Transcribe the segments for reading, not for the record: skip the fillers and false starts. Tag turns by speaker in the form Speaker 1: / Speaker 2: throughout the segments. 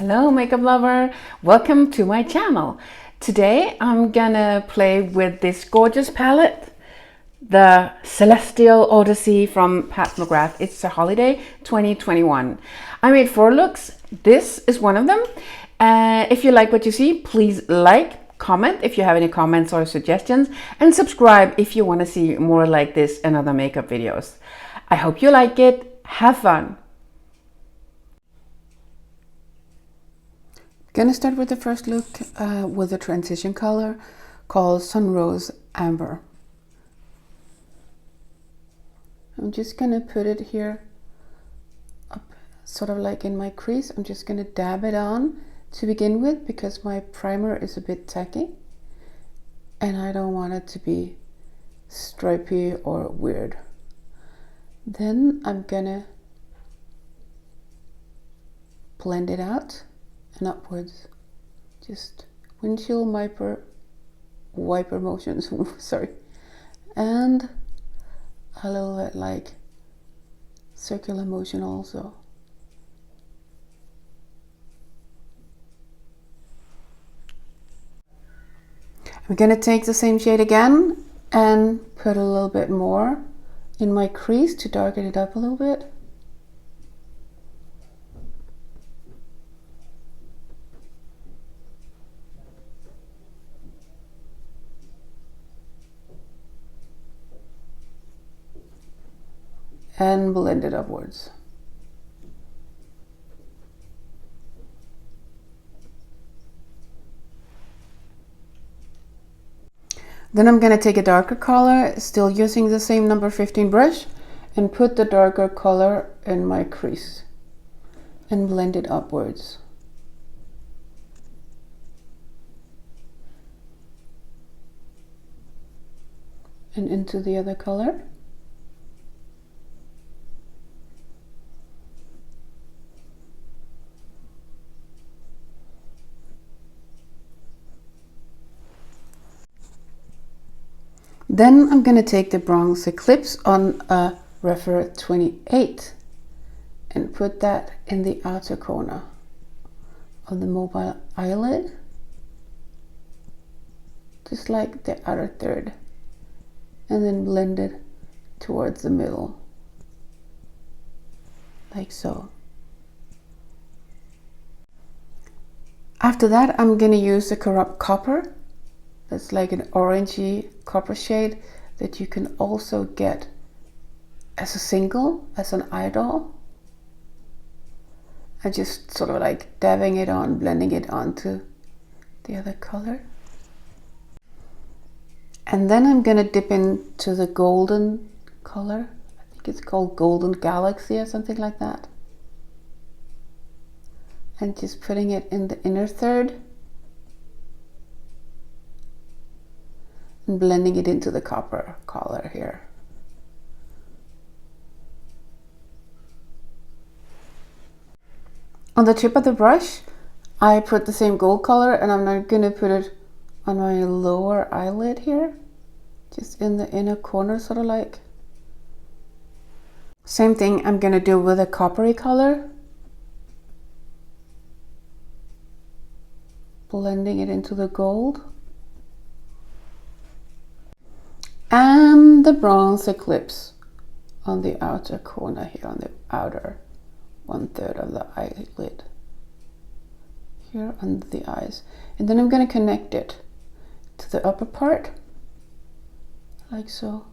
Speaker 1: Hello makeup lover, welcome to my channel. Today I'm gonna play with this gorgeous palette, the Celestial Odyssey from McGrath. It's a holiday 2021. I made 4 looks. This is one of them. If you like what you see, please like, comment if you have any comments or suggestions, and subscribe if you want to see more like this and other makeup videos. I hope you like it. Have fun. Gonna start with the first look with a transition color called Sunrose Amber. I'm just gonna put it here up, sort of like in my crease. I'm just gonna dab it on to begin with because my primer is a bit tacky and I don't want it to be stripy or weird. Then I'm gonna blend it out and upwards, just windshield wiper motions sorry, and a little bit like circular motion also. I'm gonna take the same shade again and put a little bit more in my crease to darken it up a little bit. And blend it upwards. Then I'm going to take a darker color, still using the same number 15 brush, and put the darker color in my crease and blend it upwards. And into the other color. Then I'm going to take the bronze eclipse on a Refer 28 and put that in the outer corner of the mobile eyelid, just like the outer third, and then blend it towards the middle, like so. After that, I'm going to use the Corrupt Copper. That's like an orangey copper shade that you can also get as a single, as an eyedol. I just sort of like dabbing it on, blending it onto the other color. And then I'm gonna dip into the golden color. I think it's called Golden Galaxy or something like that. And just putting it in the inner third. And blending it into the copper color here. On the tip of the brush, I put the same gold color, and I'm not going to put it on my lower eyelid here, just in the inner corner, sort of like. Same thing I'm going to do with a coppery color, blending it into the gold. And the bronze eclipse on the outer corner here, on the outer 1/3 of the eyelid, here under the eyes. And then I'm going to connect it to the upper part, like so.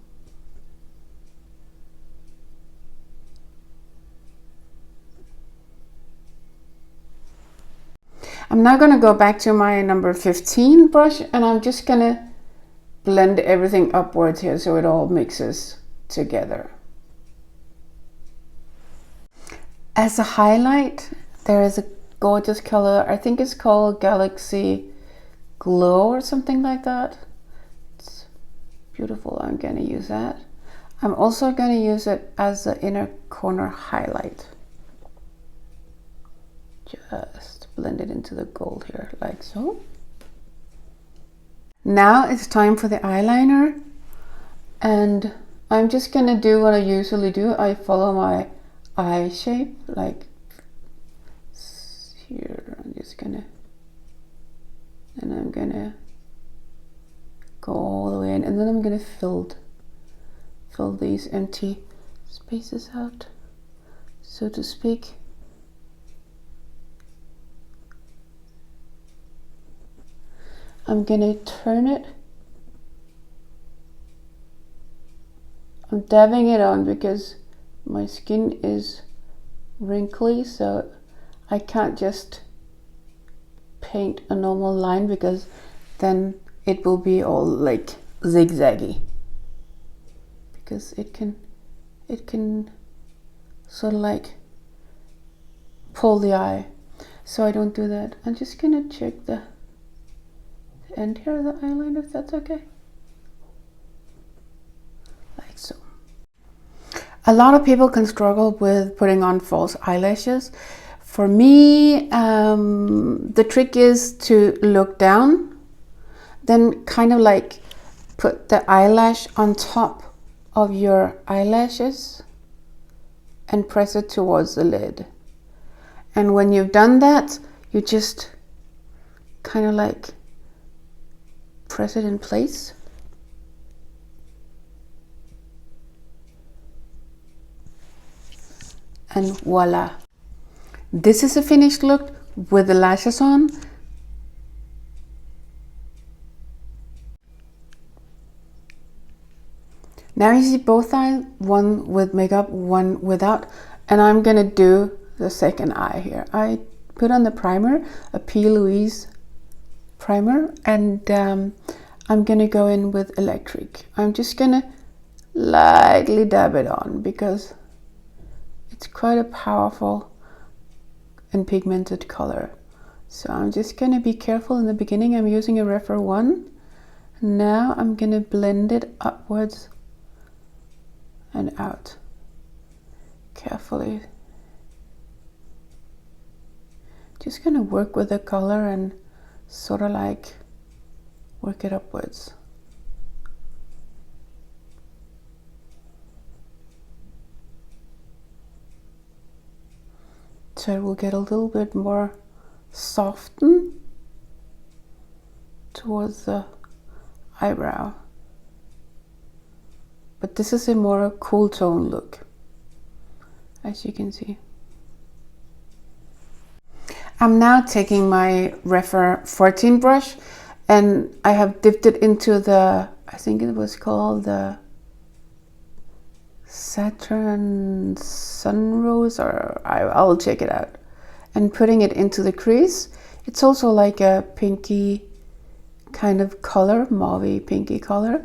Speaker 1: I'm now going to go back to my number 15 brush, and I'm just going to blend everything upwards here so it all mixes together. As a highlight, there is a gorgeous color. I think it's called Galaxy Glow or something like that. It's beautiful. I'm going to use that. I'm also going to use it as the inner corner highlight. Just blend it into the gold here, like so. Now it's time for the eyeliner, and I'm just gonna do what I usually do. I follow my eye shape, like here gonna, and I'm gonna go all the way in, and then I'm gonna fill these empty spaces out, so to speak. I'm gonna turn it. I'm dabbing it on because my skin is wrinkly, so I can't just paint a normal line because then it will be all like zigzaggy, because it can sort of like pull the eye. So I don't do that. I'm just gonna check the end here of the eyeliner, if that's okay. Like so. A lot of people can struggle with putting on false eyelashes. For me, the trick is to look down, then kind of like put the eyelash on top of your eyelashes and press it towards the lid. And when you've done that, you just kind of like press it in place. And voila. This is a finished look with the lashes on. Now you see both eyes, one with makeup, one without, and I'm gonna do the second eye here. I put on the primer, a P. Louise primer, and I'm gonna go in with electric. I'm just gonna lightly dab it on because it's quite a powerful and pigmented color. So I'm just gonna be careful in the beginning. I'm using a Refer 1. Now I'm gonna blend it upwards and out carefully. Just gonna work with the color and sort of like work it upwards. So it will get a little bit more softened towards the eyebrow. But this is a more cool tone look, as you can see. I'm now taking my Refer 14 brush, and I have dipped it into the, I think it was called the Saturn Sunrose, or I'll check it out, and putting it into the crease. It's also like a pinky kind of color, mauvey pinky color.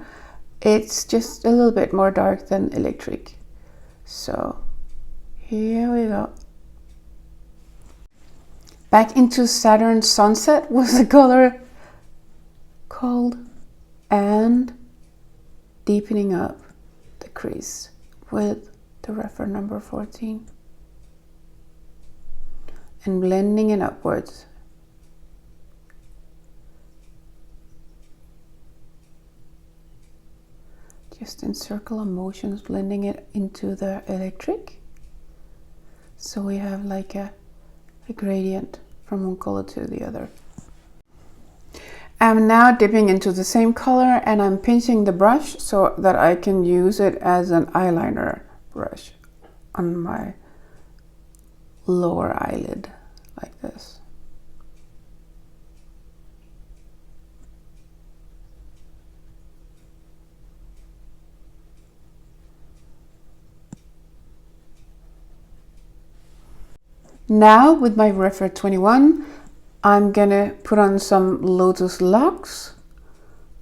Speaker 1: It's just a little bit more dark than electric. So here we go. Back into Saturn Sunset was the color called, and deepening up the crease with the Refer number 14 and blending it upwards. Just in circular motions, blending it into the electric. So we have like a gradient from one color to the other. I'm now dipping into the same color, and I'm pinching the brush so that I can use it as an eyeliner brush on my lower eyelid, like this. Now with my Refer 21, I'm gonna put on some Lotus Locks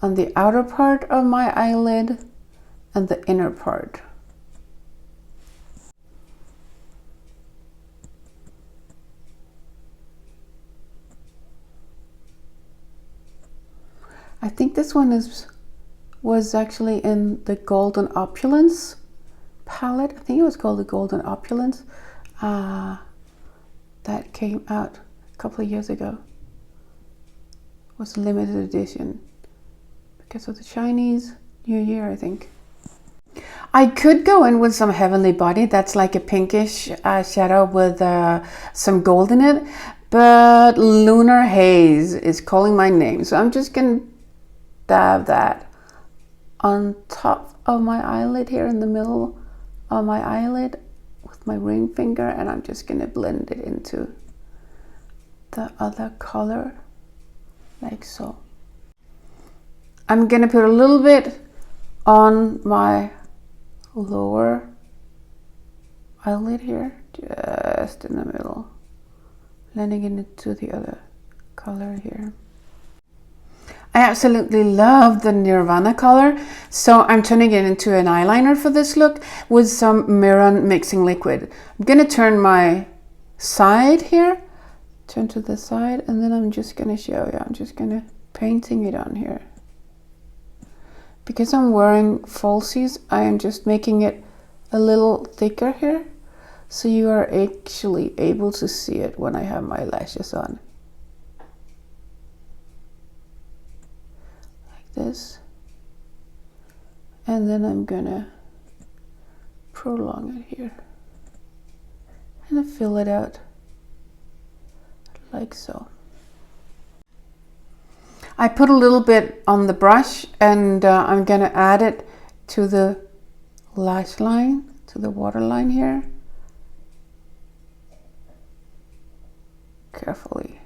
Speaker 1: on the outer part of my eyelid and the inner part. I think this one was actually in the Golden Opulence palette. I think it was called the Golden Opulence. That came out a couple of years ago. It was a limited edition because of the Chinese New Year, I think. I could go in with some Heavenly Body. That's like a pinkish shadow with some gold in it. But Lunar Haze is calling my name, so I'm just gonna dab that on top of my eyelid here, in the middle of my eyelid with my ring finger, and I'm just gonna blend it into the other color like so. I'm gonna put a little bit on my lower eyelid here, just in the middle, blending it into the other color here. I absolutely love the Nirvana color, so I'm turning it into an eyeliner for this look with some Miron mixing liquid. I'm gonna turn my side here, turn to the side, and then I'm just gonna show you. I'm just gonna painting it on here. Because I'm wearing falsies, I am just making it a little thicker here, so you are actually able to see it when I have my lashes on. Like this. And then I'm gonna prolong it here. And I fill it out like so. I put a little bit on the brush, and I'm gonna add it to the lash line, to the waterline here. Carefully.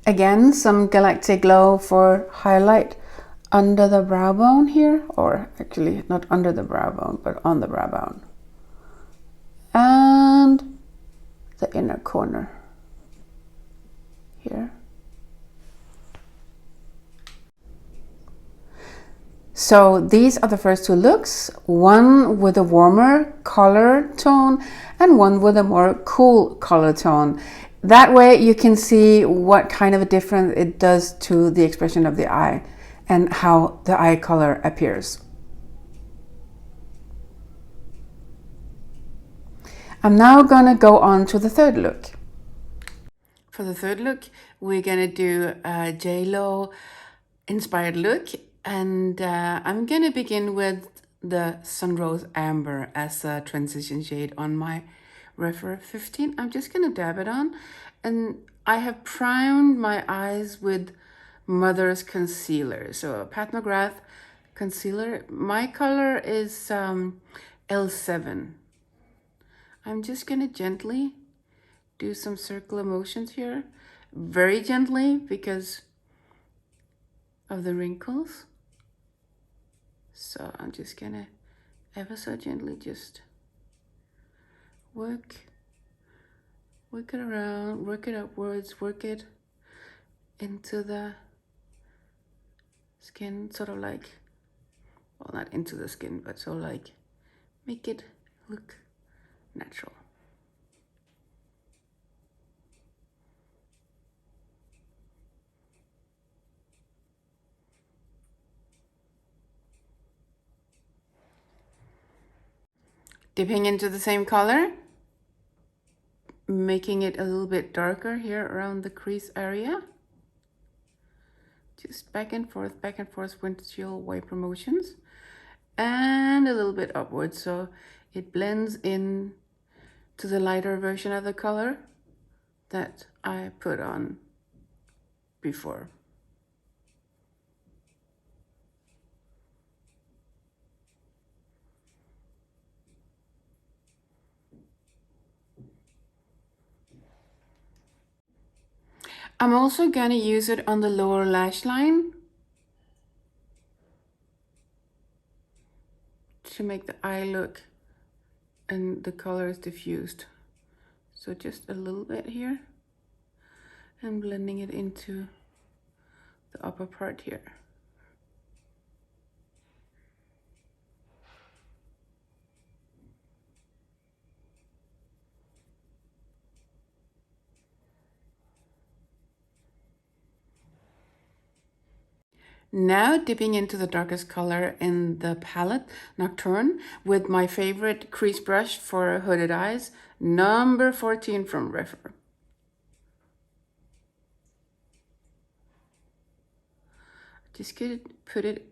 Speaker 1: Again, some Galactic Glow for highlight under the brow bone here, or actually not under the brow bone, but on the brow bone. And the inner corner here. So these are the first two looks, one with a warmer color tone and one with a more cool color tone. That way you can see what kind of a difference it does to the expression of the eye and how the eye color appears. I'm now gonna go on to the third look. For the third look, we're gonna do a J-Lo inspired look, and I'm gonna begin with the Sunrose Amber as a transition shade on my Refer 15. I'm just gonna dab it on, and I have primed my eyes with Mother's concealer. So Pat McGrath concealer. My color is L7. I'm just gonna gently do some circular motions here, very gently because of the wrinkles. So I'm just gonna ever so gently just work it around, work it upwards, work it into the skin, sort of like, well, not into the skin, but so like make it look natural. Dipping into the same color, making it a little bit darker here around the crease area. Just back and forth windshield wiper motions, and a little bit upwards so it blends in to the lighter version of the color that I put on before. I'm also gonna use it on the lower lash line to make the eye look and the color is diffused. So just a little bit here and blending it into the upper part here. Now dipping into the darkest color in the palette, Nocturne, with my favorite crease brush for hooded eyes, number 14 from Refer. Just gonna put it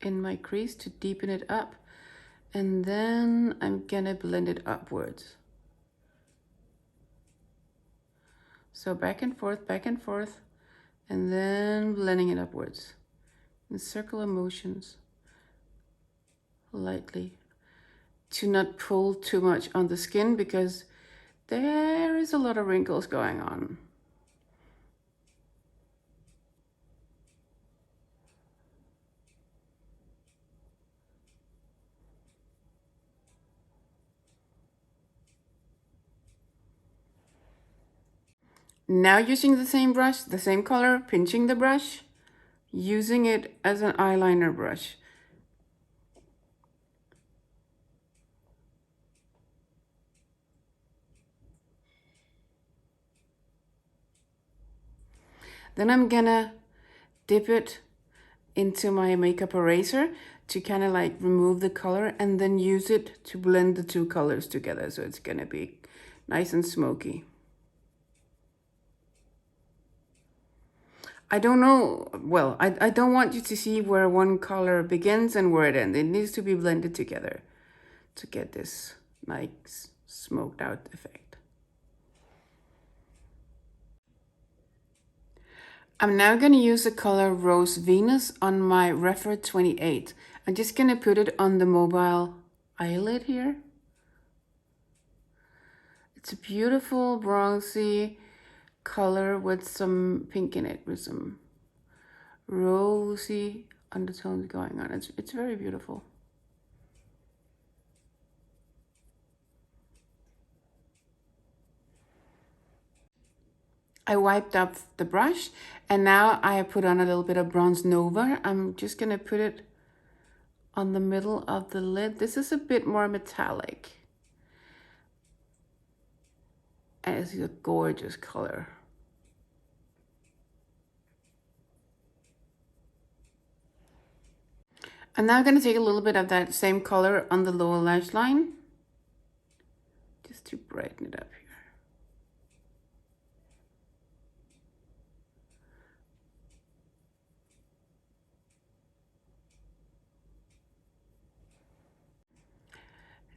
Speaker 1: in my crease to deepen it up. And then I'm gonna blend it upwards. So back and forth, and then blending it upwards in circular motions, lightly, to not pull too much on the skin because there is a lot of wrinkles going on. Now using the same brush, the same color, pinching the brush, using it as an eyeliner brush. Then I'm gonna dip it into my makeup eraser to kind of like remove the color and then use it to blend the two colors together. So it's gonna be nice and smoky. I don't know, well, I don't want you to see where one color begins and where it ends. It needs to be blended together to get this nice smoked out effect. I'm now going to use the color Rose Venus on my Refer 28. I'm just going to put it on the mobile eyelid here. It's a beautiful bronzy color with some pink in it, with some rosy undertones going on. It's very beautiful. I wiped up the brush and now I put on a little bit of Bronze Nova. I'm just gonna put it on the middle of the lid. This is a bit more metallic. And it's a gorgeous color. I'm now gonna take a little bit of that same color on the lower lash line, just to brighten it up here.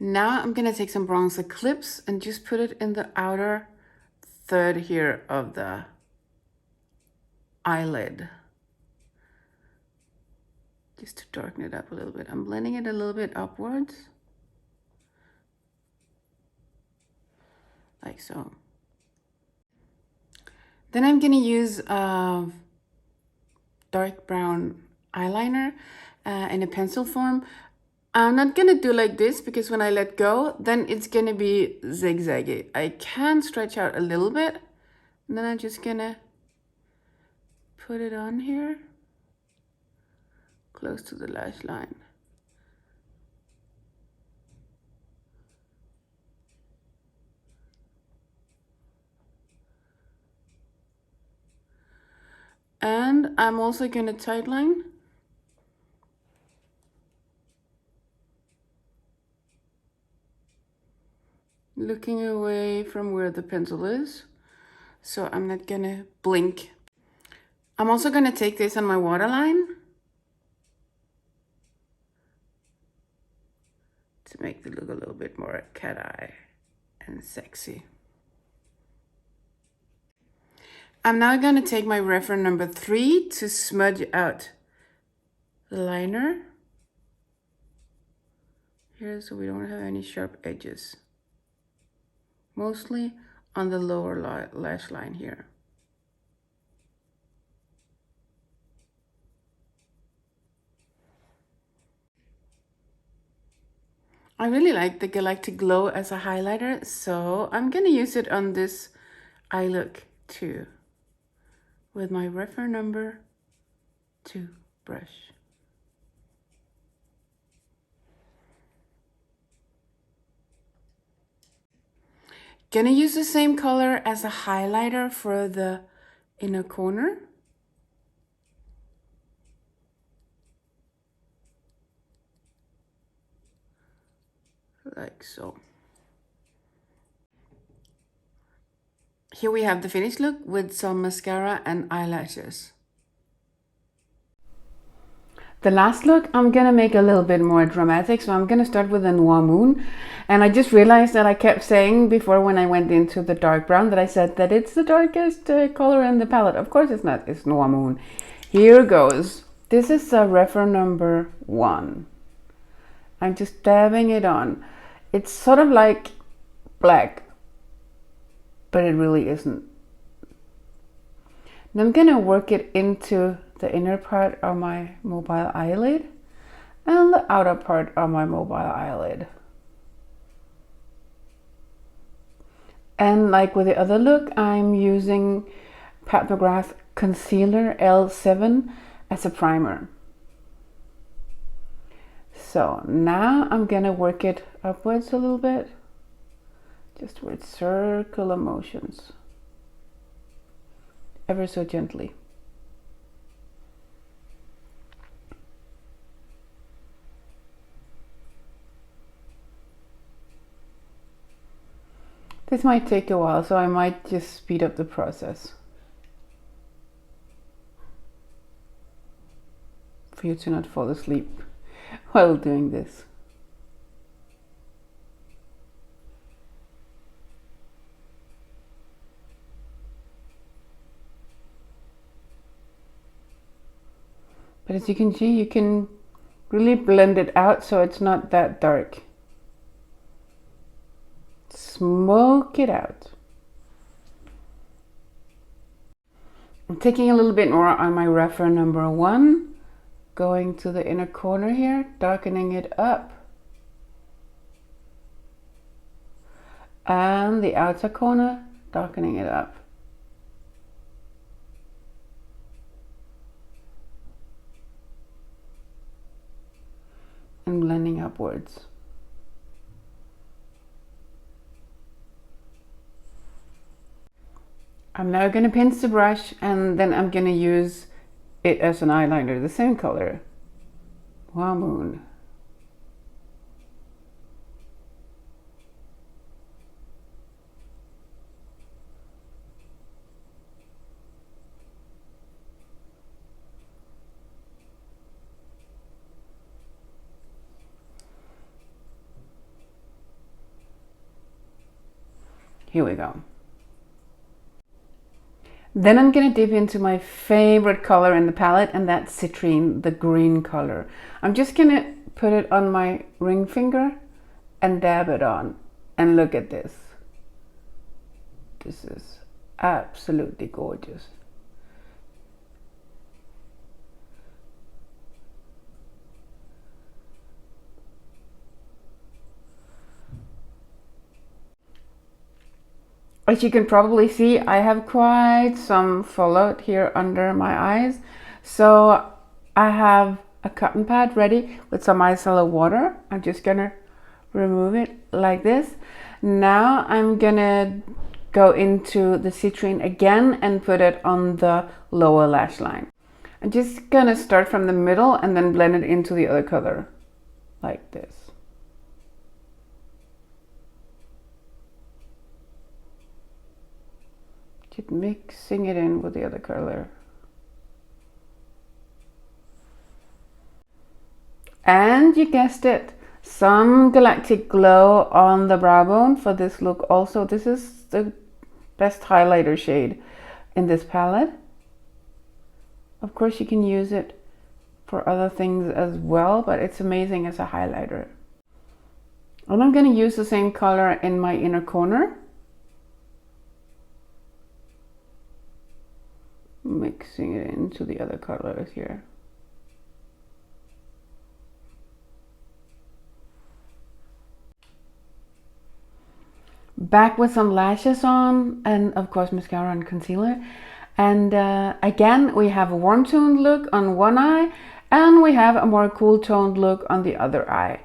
Speaker 1: Now I'm gonna take some bronzer clips and just put it in the outer third here of the eyelid, just to darken it up a little bit. I'm blending it a little bit upwards, like so. Then I'm gonna use dark brown eyeliner in a pencil form. I'm not gonna do like this because when I let go, then it's gonna be zigzaggy. I can stretch out a little bit, and then I'm just gonna put it on here, close to the lash line. And I'm also gonna tightline. Looking away from where the pencil is, so I'm not gonna blink. I'm also gonna take this on my waterline to make it look a little bit more cat eye and sexy. I'm now gonna take my Refer number 3 to smudge out the liner here so we don't have any sharp edges. Mostly on the lower lash line here. I really like the Galactic Glow as a highlighter, so I'm gonna use it on this eye look too, with my Refer number 2 brush. Gonna use the same color as a highlighter for the inner corner. Like so. Here we have the finished look with some mascara and eyelashes. The last look, I'm gonna make a little bit more dramatic, so I'm gonna start with a Noir Moon. And I just realized that I kept saying before when I went into the dark brown that I said that it's the darkest color in the palette. Of course it's not, it's Noir Moon. Here goes. This is reference number 1. I'm just dabbing it on. It's sort of like black, but it really isn't. And I'm gonna work it into the inner part of my mobile eyelid and the outer part of my mobile eyelid. And like with the other look, I'm using Pat McGrath Concealer L7 as a primer. So now I'm gonna work it upwards a little bit, just with circular motions, ever so gently. This might take a while, so I might just speed up the process for you to not fall asleep while doing this. But as you can see, you can really blend it out so it's not that dark. Smoke it out. I'm taking a little bit more on my reference number 1, going to the inner corner here, darkening it up. And the outer corner, darkening it up. And blending upwards. I'm now going to pinch the brush and then I'm going to use it as an eyeliner, the same color, Noir Moon. Here we go. Then I'm gonna dip into my favorite color in the palette, and that's citrine, the green color. I'm just gonna put it on my ring finger and dab it on. And look at this. This is absolutely gorgeous. As you can probably see, I have quite some fallout here under my eyes. So I have a cotton pad ready with some micellar water. I'm just gonna remove it like this. Now I'm gonna go into the citrine again and put it on the lower lash line. I'm just gonna start from the middle and then blend it into the other color like this. Just mixing it in with the other color. And you guessed it, some galactic glow on the brow bone for this look also. This is the best highlighter shade in this palette. Of course you can use it for other things as well, but it's amazing as a highlighter. And I'm going to use the same color in my inner corner. Mixing it into the other colors here. Back with some lashes on, and of course mascara and concealer. And again, we have a warm toned look on one eye, and we have a more cool toned look on the other eye.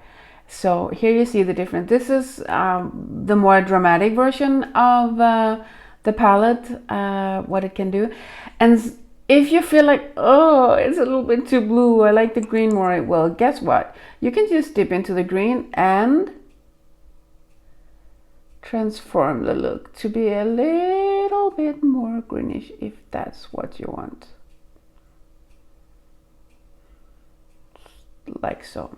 Speaker 1: So here you see the difference. This is the more dramatic version of the palette, what it can do. And if you feel like, oh, it's a little bit too blue, I like the green more, well, guess what? You can just dip into the green and transform the look to be a little bit more greenish if that's what you want. like so.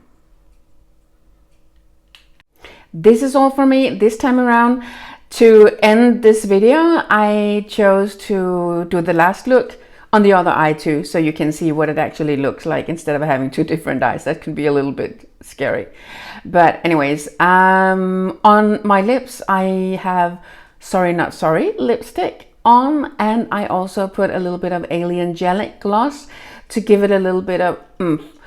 Speaker 1: This is all for me this time around. To end this video, I chose to do the last look on the other eye too, so you can see what it actually looks like instead of having two different eyes. That can be a little bit scary. But anyways, on my lips I have Sorry Not Sorry lipstick on, and I also put a little bit of Alien Gelic gloss to give it a little bit of oomph,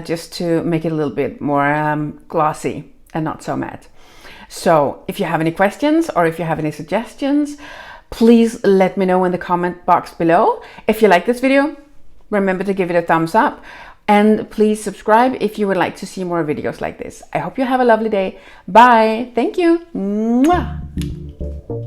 Speaker 1: just to make it a little bit more glossy and not so matte. So if you have any questions or if you have any suggestions, please let me know in the comment box below. If you like this video, remember to give it a thumbs up, and please subscribe if you would like to see more videos like this. I hope you have a lovely day. Bye. Thank you. Mwah.